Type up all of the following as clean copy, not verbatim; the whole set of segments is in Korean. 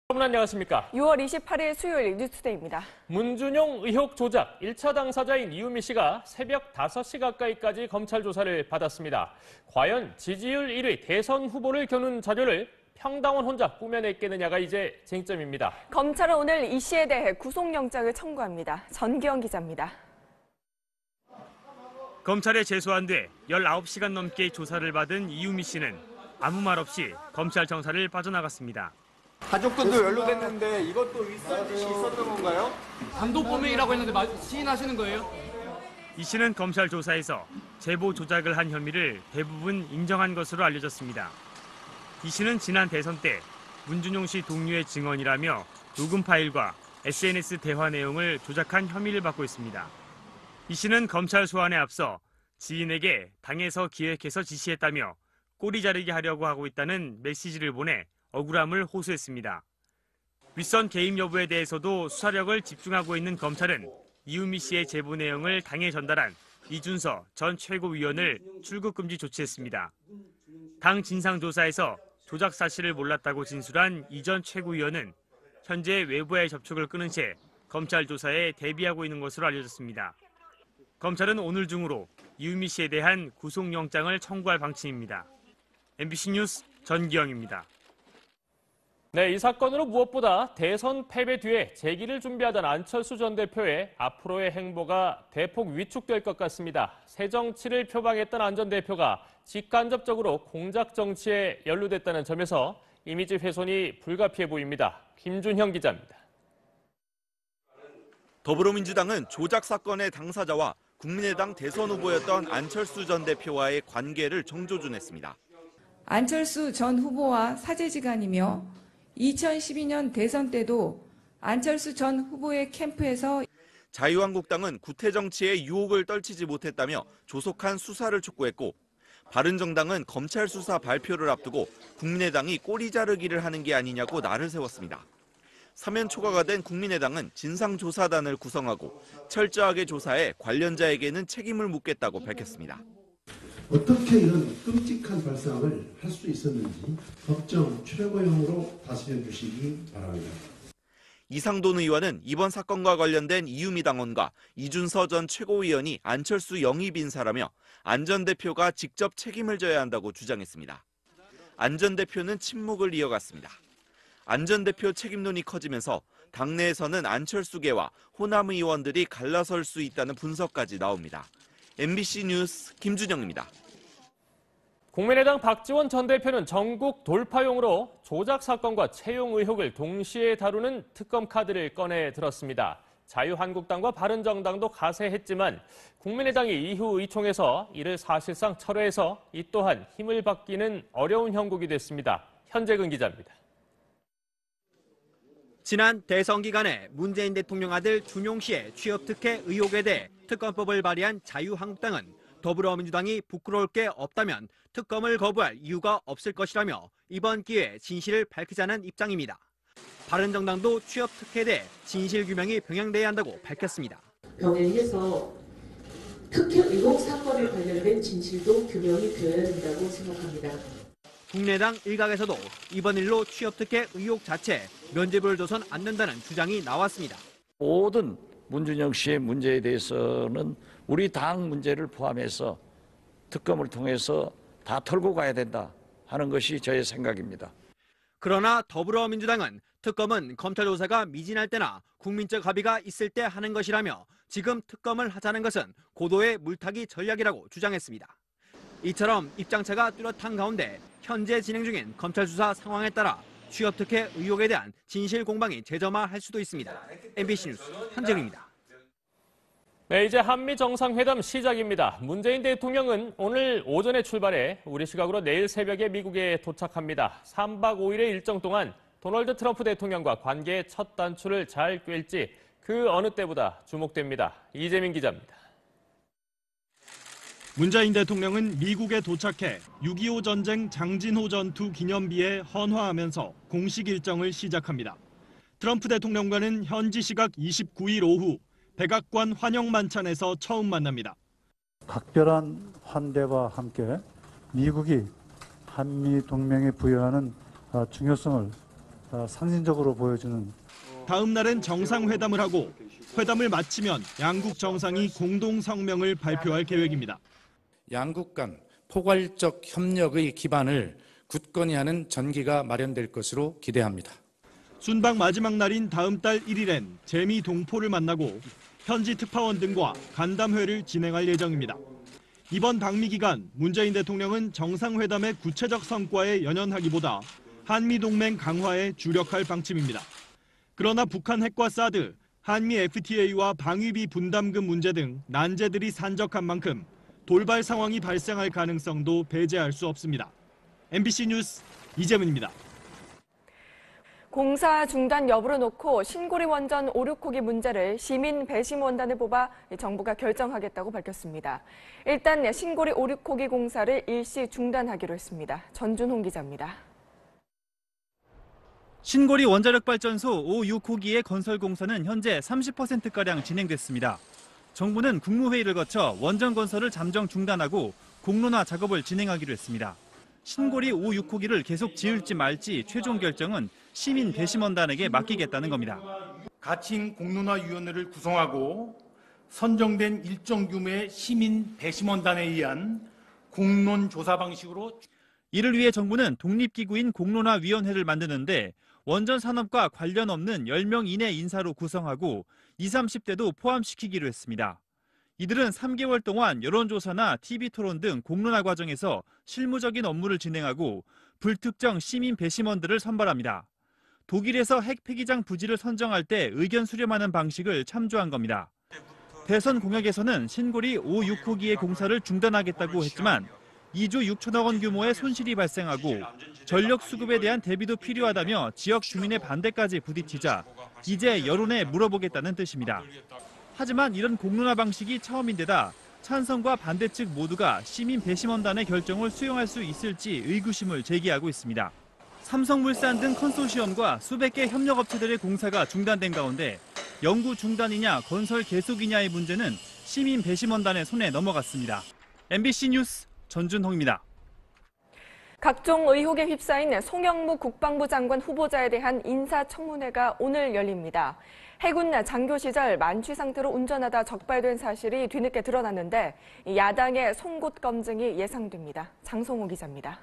여러분 안녕하십니까? 6월 28일 수요일 뉴스데이입니다. 문준용 의혹 조작 1차 당사자인 이유미 씨가 새벽 5시 가까이까지 검찰 조사를 받았습니다. 과연 지지율 1위 대선 후보를 겨눈 자료를 평당원 혼자 꾸며냈겠느냐가 이제 쟁점입니다. 검찰은 오늘 이 씨에 대해 구속영장을 청구합니다. 전기영 기자입니다. 검찰에 제소한 뒤 19시간 넘게 조사를 받은 이유미 씨는 아무 말 없이 검찰 정사를 빠져나갔습니다. 가족들도 연루됐는데 이것도 윗선 짓이 있었던 건가요? 단독 범행이라고 했는데 시인하시는 거예요? 이 씨는 검찰 조사에서 제보 조작을 한 혐의를 대부분 인정한 것으로 알려졌습니다. 이 씨는 지난 대선 때 문준용 씨 동료의 증언이라며 녹음 파일과 SNS 대화 내용을 조작한 혐의를 받고 있습니다. 이 씨는 검찰 소환에 앞서 지인에게 당에서 기획해서 지시했다며 꼬리 자르게 하려고 하고 있다는 메시지를 보내 억울함을 호소했습니다. 윗선 개입 여부에 대해서도 수사력을 집중하고 있는 검찰은 이유미 씨의 제보 내용을 당에 전달한 이준서 전 최고위원을 출국금지 조치했습니다. 당 진상조사에서 조작 사실을 몰랐다고 진술한 이 전 최고위원은 현재 외부와의 접촉을 끊은 채 검찰 조사에 대비하고 있는 것으로 알려졌습니다. 검찰은 오늘 중으로 이유미 씨에 대한 구속영장을 청구할 방침입니다. MBC 뉴스 전기영입니다. 네, 이 사건으로 무엇보다 대선 패배 뒤에 재기를 준비하던 안철수 전 대표의 앞으로의 행보가 대폭 위축될 것 같습니다. 새 정치를 표방했던 안 전 대표가 직간접적으로 공작 정치에 연루됐다는 점에서 이미지 훼손이 불가피해 보입니다. 김준형 기자입니다. 더불어민주당은 조작 사건의 당사자와 국민의당 대선 후보였던 안철수 전 대표와의 관계를 정조준했습니다. 안철수 전 후보와 사제지간이며 2012년 대선 때도 안철수 전 후보의 캠프에서 자유한국당은 구태 정치에 유혹을 떨치지 못했다며 조속한 수사를 촉구했고, 바른정당은 검찰 수사 발표를 앞두고 국민의당이 꼬리 자르기를 하는 게 아니냐고 날을 세웠습니다. 사면 초과가 된 국민의당은 진상조사단을 구성하고 철저하게 조사해 관련자에게는 책임을 묻겠다고 밝혔습니다. 어떻게 이런 끔찍한 발상을 할 수 있었는지 법정 최고형으로 다스려 주시기 바랍니다. 이상돈 의원은 이번 사건과 관련된 이유미 당원과 이준서 전 최고위원이 안철수 영입 인사라며 안 전 대표가 직접 책임을 져야 한다고 주장했습니다. 안 전 대표는 침묵을 이어갔습니다. 안 전 대표 책임론이 커지면서 당내에서는 안철수계와 호남 의원들이 갈라설 수 있다는 분석까지 나옵니다. MBC 뉴스 김준영입니다. 국민의당 박지원 전 대표는 전국 돌파용으로 조작 사건과 채용 의혹을 동시에 다루는 특검 카드를 꺼내 들었습니다. 자유한국당과 바른정당도 가세했지만 국민의당이 이후 의총에서 이를 사실상 철회해서 이 또한 힘을 받기는 어려운 형국이 됐습니다. 현재근 기자입니다. 지난 대선 기간에 문재인 대통령 아들 준용 씨의 취업 특혜 의혹에 대해 특검법을 발의한 자유한국당은 더불어민주당이 부끄러울 게 없다면 특검을 거부할 이유가 없을 것이라며 이번 기회에 진실을 밝히자는 입장입니다. 바른정당도 취업 특혜에 대해 진실 규명이 병행돼야 한다고 밝혔습니다. 병행해서 특혜 의혹 사건에 관련된 진실도 규명이 되어야 된다고 생각합니다. 국민의당 일각에서도 이번 일로 취업 특혜 의혹 자체에 면죄부를 줘선 안 된다는 주장이 나왔습니다. 모든 문준용 씨의 문제에 대해서는 우리 당 문제를 포함해서 특검을 통해서 다 털고 가야 된다 하는 것이 저의 생각입니다. 그러나 더불어민주당은 특검은 검찰 조사가 미진할 때나 국민적 합의가 있을 때 하는 것이라며 지금 특검을 하자는 것은 고도의 물타기 전략이라고 주장했습니다. 이처럼 입장차가 뚜렷한 가운데 현재 진행 중인 검찰 수사 상황에 따라 취업 특혜 의혹에 대한 진실 공방이 재점화할 수도 있습니다. MBC 뉴스 현정입니다. 네, 이제 한미 정상회담 시작입니다. 문재인 대통령은 오늘 오전에 출발해 우리 시각으로 내일 새벽에 미국에 도착합니다. 3박 5일의 일정 동안 도널드 트럼프 대통령과 관계의 첫 단추를 잘 꿰을지 그 어느 때보다 주목됩니다. 이재민 기자입니다. 문재인 대통령은 미국에 도착해 6.25 전쟁 장진호 전투 기념비에 헌화하면서 공식 일정을 시작합니다. 트럼프 대통령과는 현지 시각 29일 오후 백악관 환영 만찬에서 처음 만납니다. 각별한 환대와 함께 미국이 한미 동맹에 부여하는 중요성을 상징적으로 보여주는. 다음 날엔 정상회담을 하고 회담을 마치면 양국 정상이 공동 성명을 발표할 계획입니다. 양국 간 포괄적 협력의 기반을 굳건히 하는 전기가 마련될 것으로 기대합니다. 순방 마지막 날인 다음 달 1일엔 재미 동포를 만나고 현지 특파원 등과 간담회를 진행할 예정입니다. 이번 방미 기간 문재인 대통령은 정상회담의 구체적 성과에 연연하기보다 한미동맹 강화에 주력할 방침입니다. 그러나 북한 핵과 사드, 한미 FTA와 방위비 분담금 문제 등 난제들이 산적한 만큼 돌발 상황이 발생할 가능성도 배제할 수 없습니다. MBC 뉴스 이재문입니다. 공사 중단 여부를 놓고 신고리 원전 오륙호기 문제를 시민 배심 원단을 뽑아 정부가 결정하겠다고 밝혔습니다. 일단 신고리 오륙호기 공사를 일시 중단하기로 했습니다. 전준홍 기자입니다. 신고리 원자력발전소 5,6호기의 건설 공사는 현재 30%가량 진행됐습니다. 정부는 국무회의를 거쳐 원전 건설을 잠정 중단하고 공론화 작업을 진행하기로 했습니다. 신고리 5,6호기를 계속 지을지 말지 최종 결정은 시민 배심원단에게 맡기겠다는 겁니다. 가칭 공론화위원회를 구성하고 선정된 일정 규모의 시민 배심원단에 의한 공론 조사 방식으로 이를 위해 정부는 독립기구인 공론화위원회를 만드는데 원전 산업과 관련 없는 10명 이내 인사로 구성하고 20, 30대도 포함시키기로 했습니다. 이들은 3개월 동안 여론조사나 TV토론 등 공론화 과정에서 실무적인 업무를 진행하고 불특정 시민 배심원들을 선발합니다. 독일에서 핵 폐기장 부지를 선정할 때 의견 수렴하는 방식을 참조한 겁니다. 대선 공약에서는 신고리 5,6호기의 공사를 중단하겠다고 했지만 2조 6천억 원 규모의 손실이 발생하고 전력 수급에 대한 대비도 필요하다며 지역 주민의 반대까지 부딪히자 이제 여론에 물어보겠다는 뜻입니다. 하지만 이런 공론화 방식이 처음인데다 찬성과 반대 측 모두가 시민 배심원단의 결정을 수용할 수 있을지 의구심을 제기하고 있습니다. 삼성물산 등 컨소시엄과 수백 개 협력업체들의 공사가 중단된 가운데 연구 중단이냐 건설 계속이냐의 문제는 시민 배심원단의 손에 넘어갔습니다. MBC 뉴스 전준홍입니다. 각종 의혹에 휩싸인 송영무 국방부 장관 후보자에 대한 인사청문회가 오늘 열립니다. 해군 장교 시절 만취 상태로 운전하다 적발된 사실이 뒤늦게 드러났는데 야당의 송곳 검증이 예상됩니다. 장성호 기자입니다.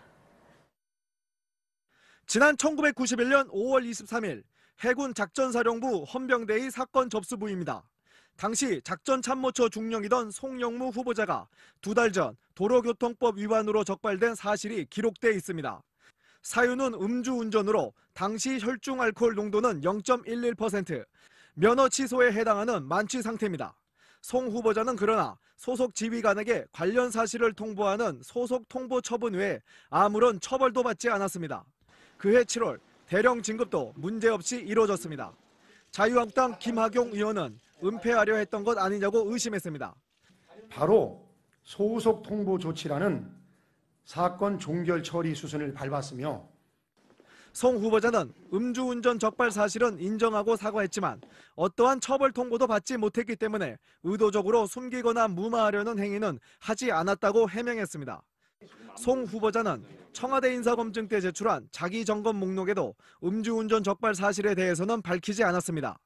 지난 1991년 5월 23일 해군 작전사령부 헌병대의 사건 접수부입니다. 당시 작전참모처 중령이던 송영무 후보자가 2달 전 도로교통법 위반으로 적발된 사실이 기록돼 있습니다. 사유는 음주운전으로 당시 혈중 알코올 농도는 0.11%, 면허 취소에 해당하는 만취 상태입니다. 송 후보자는 그러나 소속 지휘관에게 관련 사실을 통보하는 소속 통보 처분 외에 아무런 처벌도 받지 않았습니다. 그해 7월 대령 진급도 문제없이 이루어졌습니다. 자유한국당 김학용 의원은 은폐하려 했던 것 아니냐고 의심했습니다. 바로 소속 통보 조치라는 사건 종결 처리 수순을 밟았으며 송 후보자는 음주운전 적발 사실은 인정하고 사과했지만 어떠한 처벌 통보도 받지 못했기 때문에 의도적으로 숨기거나 무마하려는 행위는 하지 않았다고 해명했습니다. 송 후보자는 청와대 인사검증 때 제출한 자기 점검 목록에도 음주운전 적발 사실에 대해서는 밝히지 않았습니다.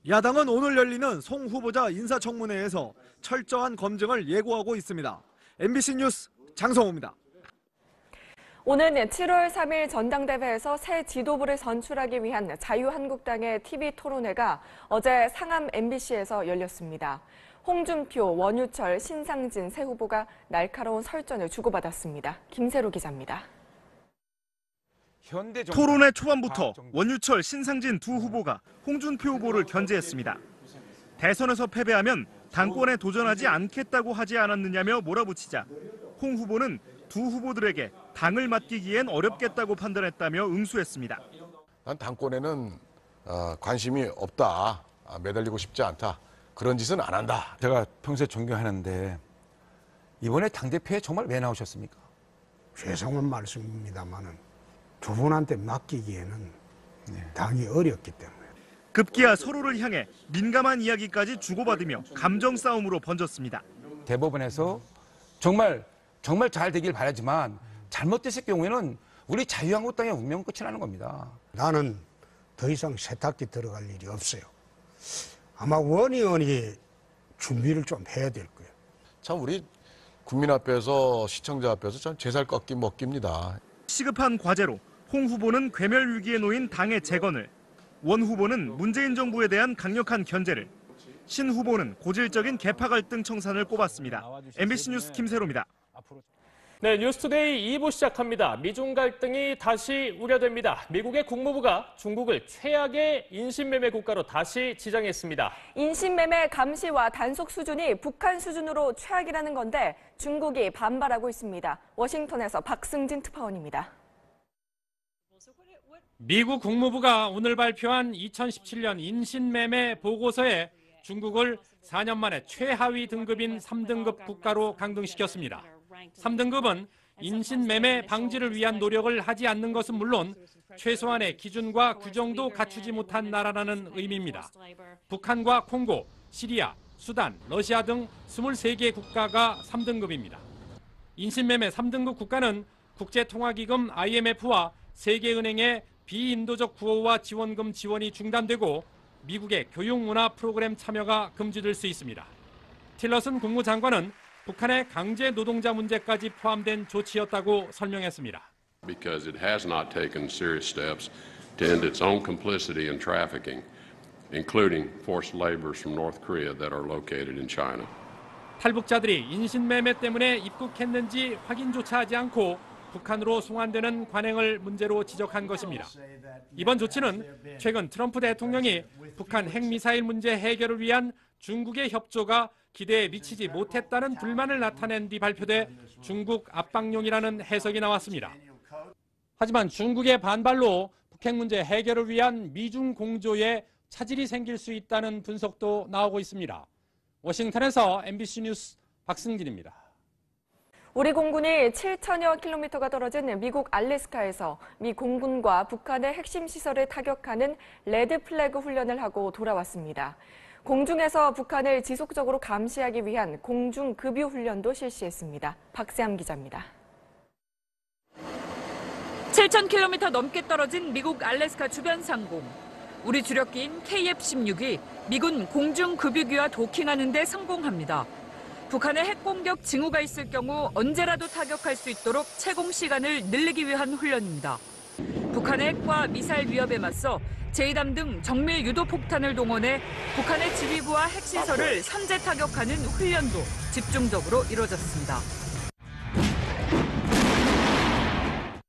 야당은 오늘 열리는 송 후보자 인사청문회에서 철저한 검증을 예고하고 있습니다. MBC 뉴스 장성호입니다. 오는 7월 3일 전당대회에서 새 지도부를 선출하기 위한 자유한국당의 TV토론회가 어제 상암 MBC에서 열렸습니다. 홍준표, 원유철, 신상진 세 후보가 날카로운 설전을 주고받았습니다. 김세로 기자입니다. 토론회 초반부터 원유철, 신상진 두 후보가 홍준표 후보를 견제했습니다. 대선에서 패배하면 당권에 도전하지 않겠다고 하지 않았느냐며 몰아붙이자 홍 후보는 두 후보들에게 당을 맡기기엔 어렵겠다고 판단했다며 응수했습니다. 난 당권에는 관심이 없다, 매달리고 싶지 않다, 그런 짓은 안 한다. 제가 평소에 존경하는데 이번에 당대표에 정말 왜 나오셨습니까? 죄송한 말씀입니다만은 두 분한테 맡기기에는 당이 어렵기 때문에. 급기야 서로를 향해 민감한 이야기까지 주고받으며 감정 싸움으로 번졌습니다. 대법원에서 정말 잘 되길 바라지만 잘못됐을 경우에는 우리 자유한국당의 운명 끝이 나는 겁니다. 나는 더 이상 세탁기 들어갈 일이 없어요. 아마 원의원이 준비를 좀 해야 될 거예요. 참 우리 국민 앞에서 시청자 앞에서 참 제살 꺾기 먹기입니다. 시급한 과제로 홍 후보는 괴멸 위기에 놓인 당의 재건을, 원 후보는 문재인 정부에 대한 강력한 견제를, 신 후보는 고질적인 계파 갈등 청산을 꼽았습니다. MBC 뉴스 김세로입니다. 네, 뉴스투데이 2부 시작합니다. 미중 갈등이 다시 우려됩니다. 미국의 국무부가 중국을 최악의 인신매매 국가로 다시 지정했습니다. 인신매매 감시와 단속 수준이 북한 수준으로 최악이라는 건데 중국이 반발하고 있습니다. 워싱턴에서 박승진 특파원입니다. 미국 국무부가 오늘 발표한 2017년 인신매매 보고서에 중국을 4년 만에 최하위 등급인 3등급 국가로 강등시켰습니다. 3등급은 인신매매 방지를 위한 노력을 하지 않는 것은 물론 최소한의 기준과 규정도 갖추지 못한 나라라는 의미입니다. 북한과 콩고, 시리아, 수단, 러시아 등 23개 국가가 3등급입니다. 인신매매 3등급 국가는 국제통화기금 IMF와 세계은행의 비인도적 구호와 지원금 지원이 중단되고 미국의 교육문화 프로그램 참여가 금지될 수 있습니다. 틸러슨 국무장관은 북한의 강제 노동자 문제까지 포함된 조치였다고 설명했습니다. Because it has not taken serious steps to end its own complicity in trafficking, including forced laborers from North Korea that are located in China. 탈북자들이 인신매매 때문에 입국했는지 확인조차 하지 않고 북한으로 송환되는 관행을 문제로 지적한 것입니다. 이번 조치는 최근 트럼프 대통령이 북한 핵미사일 문제 해결을 위한 중국의 협조가 기대에 미치지 못했다는 불만을 나타낸 뒤 발표돼 중국 압박용이라는 해석이 나왔습니다. 하지만 중국의 반발로 북핵 문제 해결을 위한 미중 공조에 차질이 생길 수 있다는 분석도 나오고 있습니다. 워싱턴에서 MBC 뉴스 박승진입니다. 우리 공군이 7천여 킬로미터가 떨어진 미국 알래스카에서 미 공군과 북한의 핵심 시설을 타격하는 레드 플래그 훈련을 하고 돌아왔습니다. 공중에서 북한을 지속적으로 감시하기 위한 공중급유 훈련도 실시했습니다. 박세암 기자입니다. 7,000km 넘게 떨어진 미국 알래스카 주변 상공. 우리 주력기인 KF-16이 미군 공중급유기와 도킹하는 데 성공합니다. 북한의 핵공격 징후가 있을 경우 언제라도 타격할 수 있도록 채공 시간을 늘리기 위한 훈련입니다. 북한의 핵과 미사일 위협에 맞서 제2담 등 정밀 유도 폭탄을 동원해 북한의 지휘부와 핵시설을 선제 타격하는 훈련도 집중적으로 이뤄졌습니다.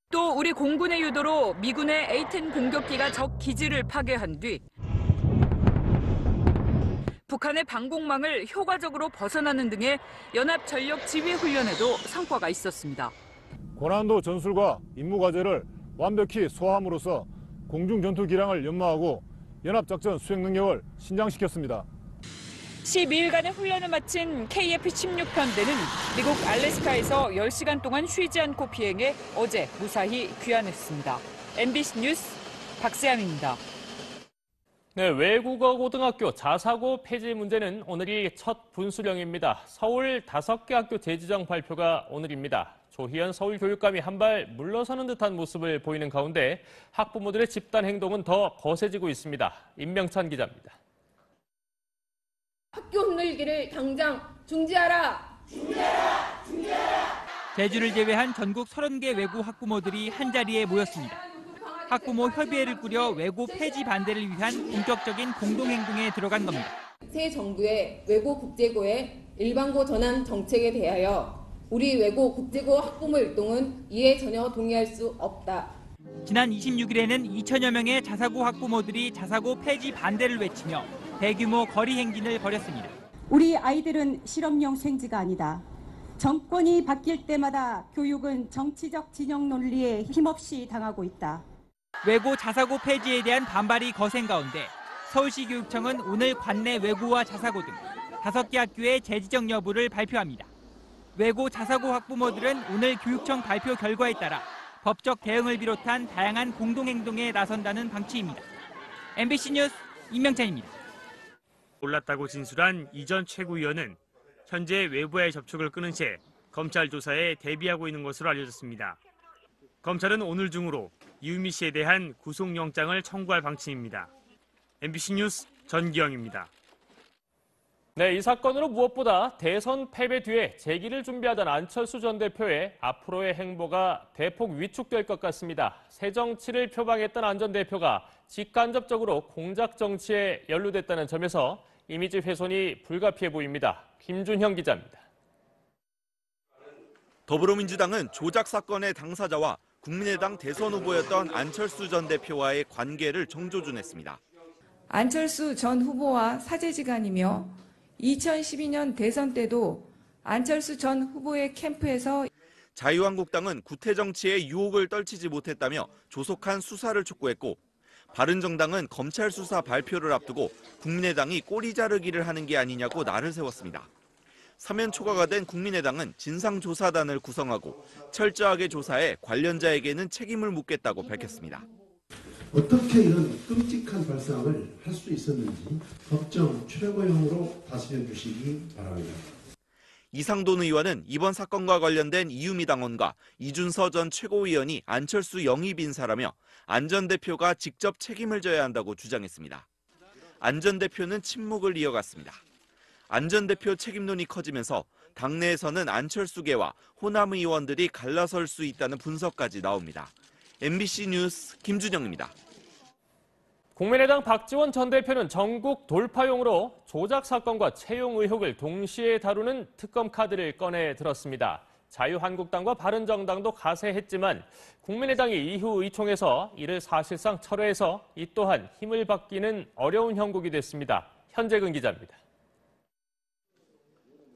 또 우리 공군의 유도로 미군의 A-10 공격기가 적 기지를 파괴한 뒤 북한의 방공망을 효과적으로 벗어나는 등의 연합 전력 지휘 훈련에도 성과가 있었습니다. 고난도 전술과 임무 과제를 완벽히 소화함으로써 공중 전투 기량을 연마하고 연합작전 수행 능력을 신장시켰습니다. 12일간의 훈련을 마친 KF-16 편대는 미국 알래스카에서 10시간 동안 쉬지 않고 비행해 어제 무사히 귀환했습니다. MBC 뉴스 박세암입니다. 네, 외국어 고등학교 자사고 폐지 문제는 오늘이 첫 분수령입니다. 서울 5개 학교 재지정 발표가 오늘입니다. 조희연 서울교육감이 한 발 물러서는 듯한 모습을 보이는 가운데 학부모들의 집단 행동은 더 거세지고 있습니다. 임명찬 기자입니다. 학교 흔들기를 당장 중지하라! 중지하라! 중지하라! 제주를 제외한 전국 30개 외고 학부모들이 한자리에 모였습니다. 학부모 협의회를 꾸려 외고 폐지 반대를 위한 본격적인 공동행동에 들어간 겁니다. 새 정부의 외고 국제고의 일반고 전환 정책에 대하여 우리 외고 국제고 학부모 일동은 이에 전혀 동의할 수 없다. 지난 26일에는 2천여 명의 자사고 학부모들이 자사고 폐지 반대를 외치며 대규모 거리 행진을 벌였습니다. 우리 아이들은 실험용 생쥐가 아니다. 정권이 바뀔 때마다 교육은 정치적 진영 논리에 힘없이 당하고 있다. 외고 자사고 폐지에 대한 반발이 거센 가운데 서울시 교육청은 오늘 관내 외고와 자사고 등 5개 학교의 재지정 여부를 발표합니다. 외고 자사고 학부모들은 오늘 교육청 발표 결과에 따라 법적 대응을 비롯한 다양한 공동행동에 나선다는 방침입니다. MBC 뉴스 임명찬입니다. 올랐다고 진술한 이 전 최고위원은 현재 외부와의 접촉을 끊은 채 검찰 조사에 대비하고 있는 것으로 알려졌습니다. 검찰은 오늘 중으로 이유미 씨에 대한 구속영장을 청구할 방침입니다. MBC 뉴스 전기영입니다. 네, 이 사건으로 무엇보다 대선 패배 뒤에 재기를 준비하던 안철수 전 대표의 앞으로의 행보가 대폭 위축될 것 같습니다. 새 정치를 표방했던 안 전 대표가 직간접적으로 공작 정치에 연루됐다는 점에서 이미지 훼손이 불가피해 보입니다. 김준형 기자입니다. 더불어민주당은 조작 사건의 당사자와 국민의당 대선 후보였던 안철수 전 대표와의 관계를 정조준했습니다. 안철수 전 후보와 사제지간이며 2012년 대선 때도 안철수 전 후보의 캠프에서 자유한국당은 구태 정치의 유혹을 떨치지 못했다며 조속한 수사를 촉구했고, 바른정당은 검찰 수사 발표를 앞두고 국민의당이 꼬리 자르기를 하는 게 아니냐고 날을 세웠습니다. 사면 초과가 된 국민의당은 진상조사단을 구성하고 철저하게 조사해 관련자에게는 책임을 묻겠다고 밝혔습니다. 어떻게 이런 끔찍한 발상을 할 수 있었는지 법정 최고형으로 다스려 주시기 바랍니다. 이상돈 의원은 이번 사건과 관련된 이유미 당원과 이준서 전 최고위원이 안철수 영입 인사라며 안 전 대표가 직접 책임을 져야 한다고 주장했습니다. 안 전 대표는 침묵을 이어갔습니다. 안 전 대표 책임론이 커지면서 당내에서는 안철수계와 호남 의원들이 갈라설 수 있다는 분석까지 나옵니다. MBC 뉴스 김준영입니다. 국민의당 박지원 전 대표는 전국 돌파용으로 조작 사건과 채용 의혹을 동시에 다루는 특검 카드를 꺼내 들었습니다. 자유한국당과 바른정당도 가세했지만 국민의당이 이후 의총에서 이를 사실상 철회해서 이 또한 힘을 받기는 어려운 형국이 됐습니다. 현재근 기자입니다.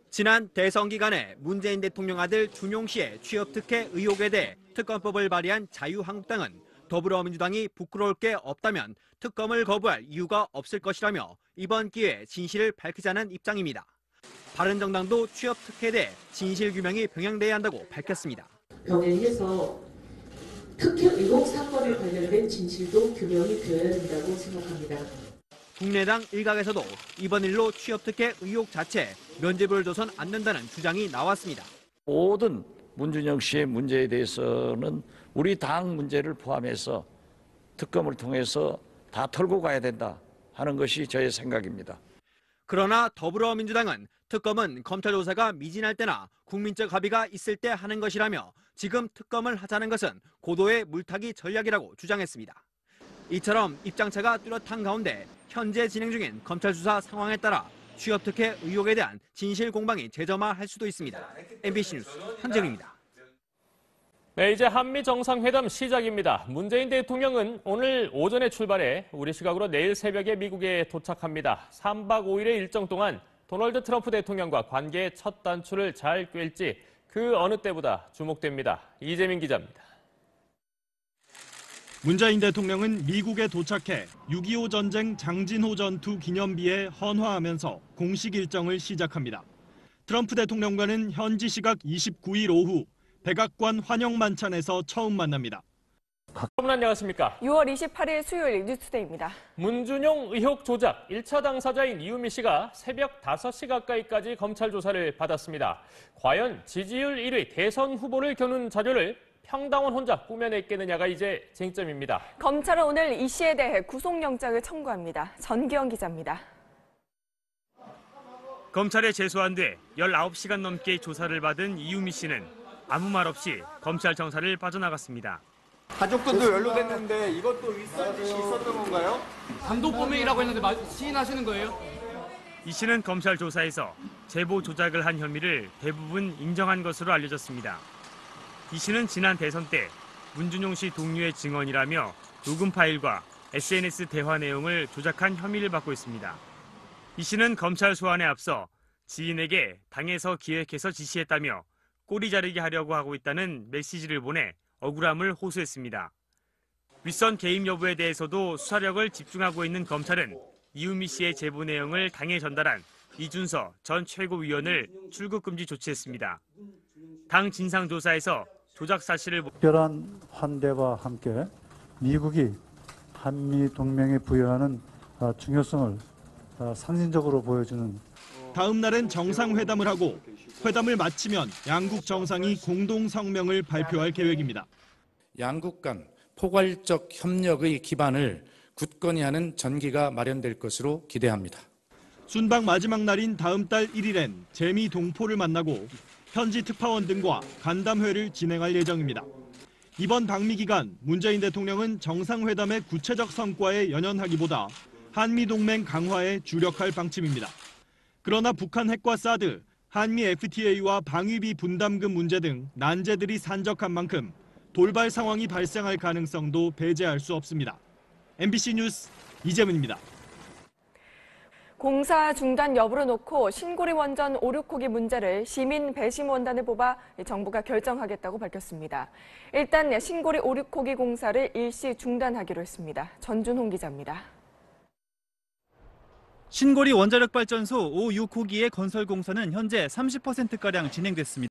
지난 대선 기간에 문재인 대통령 아들 준용 씨의 취업 특혜 의혹에 대해 특검법을 발의한 자유한국당은 더불어민주당이 부끄러울 게 없다면 특검을 거부할 이유가 없을 것이라며 이번 기회에 진실을 밝히자는 입장입니다. 바른정당도 취업 특혜에 대해 진실 규명이 병행돼야 한다고 밝혔습니다. 병행해서 특혜 의혹 사건에 관련된 진실도 규명이 되어야 된다고 생각합니다. 국민의당 일각에서도 이번 일로 취업 특혜 의혹 자체에 면죄부를 줘선 안 된다는 주장이 나왔습니다. 모든 문준영 씨의 문제에 대해서는 우리 당 문제를 포함해서 특검을 통해서 다 털고 가야 된다 하는 것이 저의 생각입니다. 그러나 더불어민주당은 특검은 검찰 조사가 미진할 때나 국민적 합의가 있을 때 하는 것이라며 지금 특검을 하자는 것은 고도의 물타기 전략이라고 주장했습니다. 이처럼 입장차가 뚜렷한 가운데 현재 진행 중인 검찰 수사 상황에 따라 취업 특혜 의혹에 대한 진실 공방이 재점화할 수도 있습니다. MBC 뉴스 현정입니다. 네, 이제 한미 정상회담 시작입니다. 문재인 대통령은 오늘 오전에 출발해 우리 시각으로 내일 새벽에 미국에 도착합니다. 3박 5일의 일정 동안 도널드 트럼프 대통령과 관계의 첫 단추를 잘 꿰을지 그 어느 때보다 주목됩니다. 이재민 기자입니다. 문재인 대통령은 미국에 도착해 6.25 전쟁 장진호 전투 기념비에 헌화하면서 공식 일정을 시작합니다. 트럼프 대통령과는 현지 시각 29일 오후 백악관 환영만찬에서 처음 만납니다. 여러분 안녕하십니까? 6월 28일 수요일 뉴스데이입니다. 문준용 의혹 조작 1차 당사자인 이유미 씨가 새벽 5시 가까이까지 검찰 조사를 받았습니다. 과연 지지율 1위 대선 후보를 겨눈 자료를 평당원 혼자 꾸며냈겠느냐가 이제 쟁점입니다. 검찰은 오늘 이 씨에 대해 구속영장을 청구합니다. 전기영 기자입니다. 검찰에 제소한 뒤 19시간 넘게 조사를 받은 이유미 씨는 아무 말 없이 검찰 정사를 빠져나갔습니다. 가족들도 연루됐는데 이것도 윗선 짓이 있었던 건가요? 단독 범행이라고 했는데 시인하시는 거예요? 이 씨는 검찰 조사에서 제보 조작을 한 혐의를 대부분 인정한 것으로 알려졌습니다. 이 씨는 지난 대선 때 문준용 씨 동료의 증언이라며 녹음 파일과 SNS 대화 내용을 조작한 혐의를 받고 있습니다. 이 씨는 검찰 소환에 앞서 지인에게 당에서 기획해서 지시했다며 꼬리 자르기 하려고 하고 있다는 메시지를 보내 억울함을 호소했습니다. 윗선 개입 여부에 대해서도 수사력을 집중하고 있는 검찰은 이유미 씨의 제보 내용을 당에 전달한 이준서 전 최고위원을 출국 금지 조치했습니다. 당 진상조사에서 조작 사실을 특별한 환대와 함께 미국이 한미 동맹에 부여하는 중요성을 상징적으로 보여주는 다음 날엔 정상회담을 하고 회담을 마치면 양국 정상이 공동 성명을 발표할 계획입니다. 양국 간 포괄적 협력의 기반을 굳건히 하는 전기가 마련될 것으로 기대합니다. 순방 마지막 날인 다음 달 1일엔 재미 동포를 만나고 현지 특파원 등과 간담회를 진행할 예정입니다. 이번 방미 기간 문재인 대통령은 정상회담의 구체적 성과에 연연하기보다 한미동맹 강화에 주력할 방침입니다. 그러나 북한 핵과 사드, 한미 FTA와 방위비 분담금 문제 등 난제들이 산적한 만큼 돌발 상황이 발생할 가능성도 배제할 수 없습니다. MBC 뉴스 이재문입니다. 공사 중단 여부를 놓고 신고리 원전 오륙호기 문제를 시민 배심 원단을 뽑아 정부가 결정하겠다고 밝혔습니다. 일단 신고리 오륙호기 공사를 일시 중단하기로 했습니다. 전준홍 기자입니다. 신고리 원자력발전소 5, 6호기의 건설 공사는 현재 30%가량 진행됐습니다.